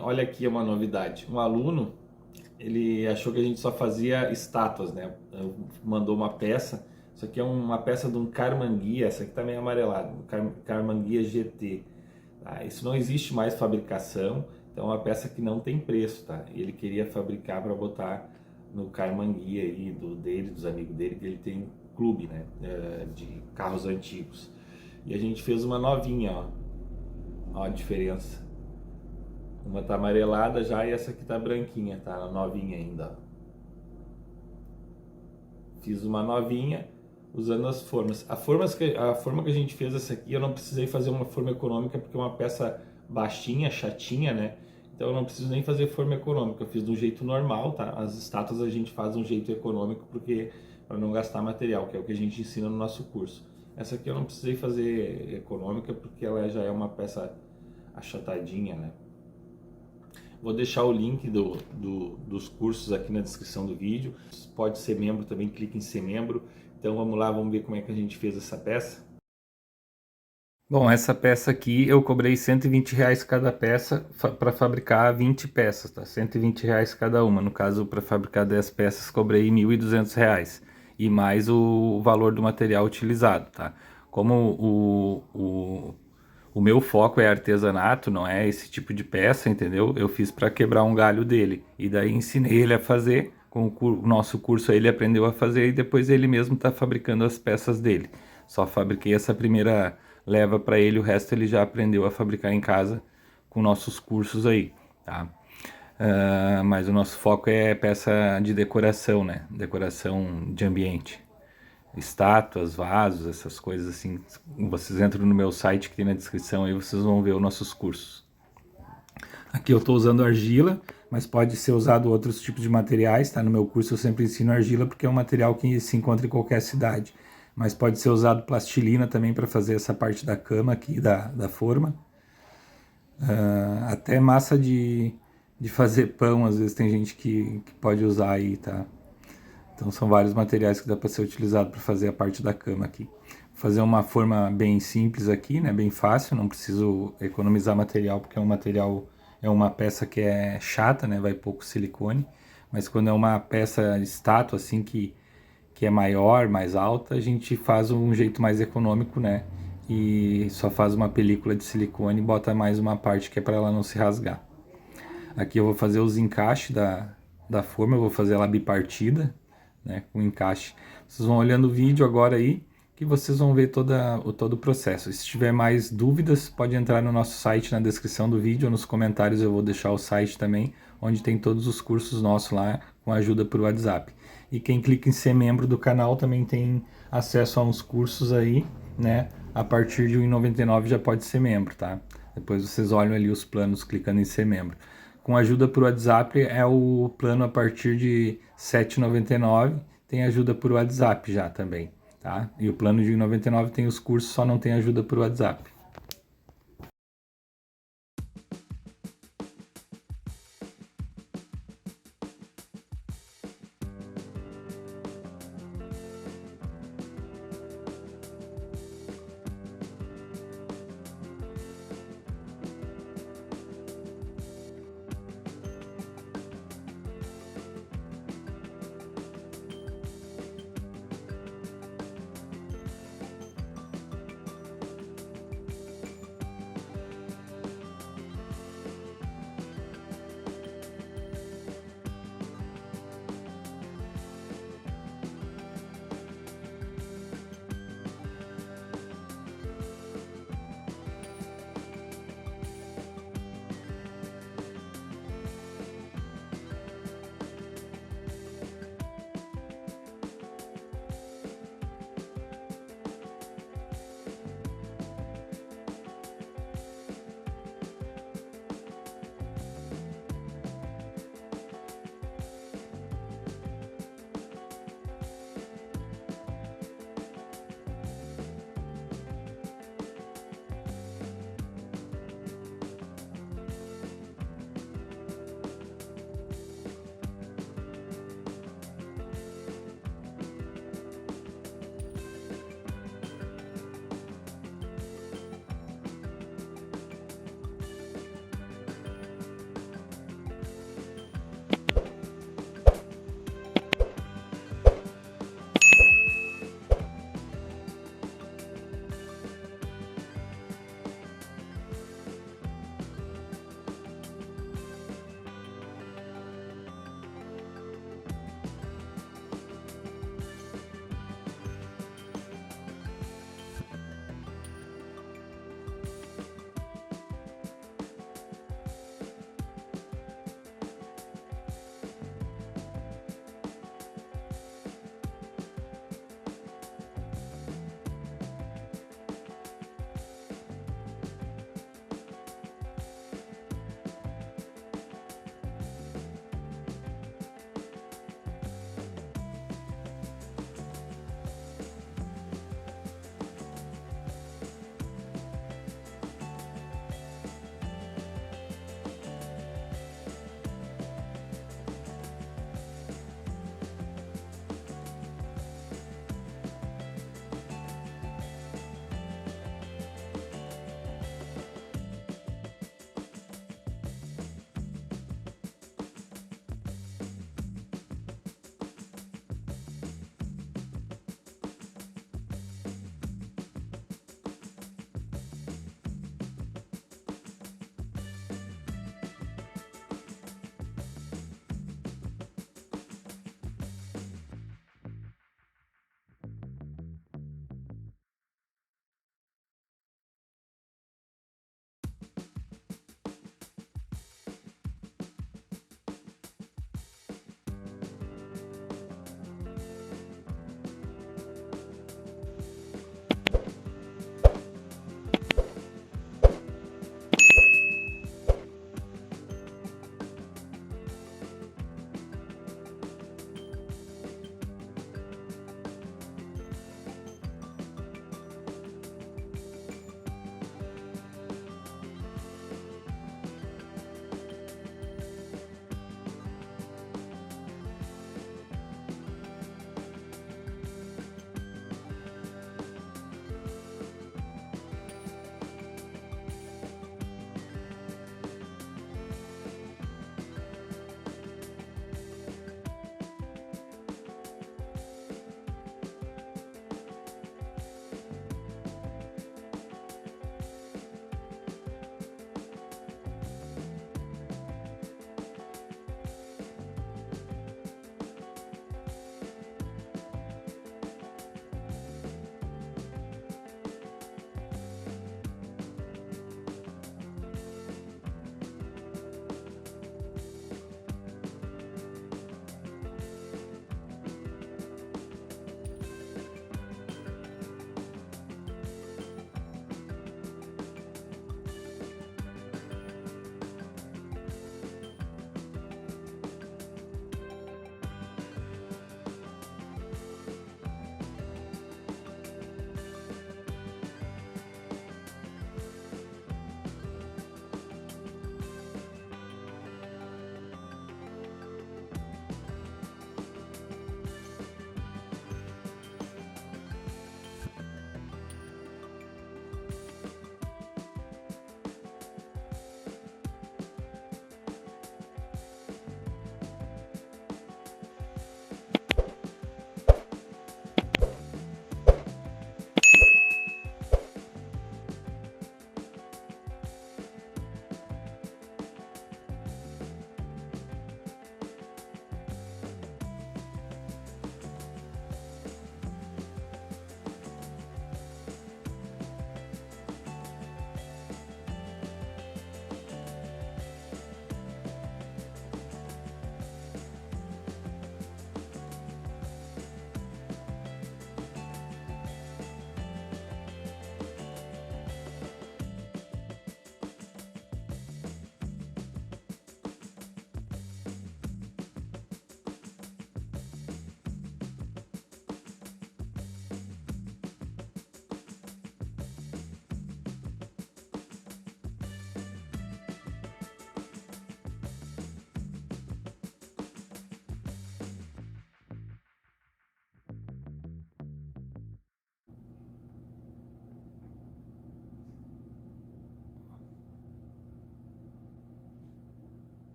Olha aqui uma novidade. Um aluno, ele achou que a gente só fazia estátuas, né? Mandou uma peça. Isso aqui é uma peça de um Karmann-Ghia, essa aqui também é amarelada, um Karmann-Ghia GT. Tá? Isso não existe mais fabricação, então é uma peça que não tem preço, tá? Ele queria fabricar para botar no Karmann-Ghia aí, dele, dos amigos dele, que ele tem um clube, né? De carros antigos. E a gente fez uma novinha, ó. Ó a diferença. Uma tá amarelada já e essa aqui tá branquinha, tá novinha ainda. Fiz uma novinha usando as formas. A forma que a gente fez essa aqui, eu não precisei fazer uma forma econômica porque é uma peça baixinha, chatinha, né? Então eu não preciso nem fazer forma econômica. Eu fiz do jeito normal, tá? As estátuas a gente faz de um jeito econômico porque para não gastar material, que é o que a gente ensina no nosso curso. Essa aqui eu não precisei fazer econômica porque ela já é uma peça achatadinha, né? Vou deixar o link dos cursos aqui na descrição do vídeo. Pode ser membro também, clique em ser membro. Então vamos lá, vamos ver como é que a gente fez essa peça. Bom, essa peça aqui eu cobrei R$ 120 cada peça para fabricar 20 peças, tá? R$ 120 cada uma. No caso, para fabricar 10 peças, cobrei R$ 1.200 e mais o valor do material utilizado, tá? Como o meu foco é artesanato, não é esse tipo de peça, entendeu? Eu fiz para quebrar um galho dele. E daí ensinei ele a fazer. Com o nosso curso ele aprendeu a fazer e depois ele mesmo está fabricando as peças dele. Só fabriquei essa primeira leva para ele, o resto ele já aprendeu a fabricar em casa com nossos cursos aí, tá? Mas o nosso foco é peça de decoração, né? Decoração de ambiente. Estátuas, vasos, essas coisas assim. Vocês entram no meu site que tem na descrição aí, vocês vão ver os nossos cursos. Aqui eu estou usando argila, mas pode ser usado outros tipos de materiais, tá? No meu curso eu sempre ensino argila porque é um material que se encontra em qualquer cidade. Mas pode ser usado plastilina também para fazer essa parte da cama aqui, da forma. Até massa de fazer pão, às vezes tem gente que pode usar aí, tá? Então são vários materiais que dá para ser utilizado para fazer a parte da cama aqui. Vou fazer uma forma bem simples aqui, né? Bem fácil, não preciso economizar material porque é uma peça que é chata, né? Vai pouco silicone. Mas quando é uma peça estátua assim que é maior, mais alta, a gente faz um jeito mais econômico, né? E só faz uma película de silicone e bota mais uma parte que é para ela não se rasgar. Aqui eu vou fazer os encaixes da forma, eu vou fazer ela bipartida, né, com encaixe. Vocês vão olhando o vídeo agora aí, que vocês vão ver todo o processo. Se tiver mais dúvidas, pode entrar no nosso site na descrição do vídeo, ou nos comentários eu vou deixar o site também, onde tem todos os cursos nossos lá, com ajuda por WhatsApp. E quem clica em ser membro do canal também tem acesso a uns cursos aí, né, a partir de R$ 1,99 já pode ser membro, tá? Depois vocês olham ali os planos clicando em ser membro. Com ajuda por WhatsApp é o plano a partir de R$ 7,99, tem ajuda por WhatsApp já também, tá? E o plano de R$ 99 tem os cursos, só não tem ajuda por WhatsApp.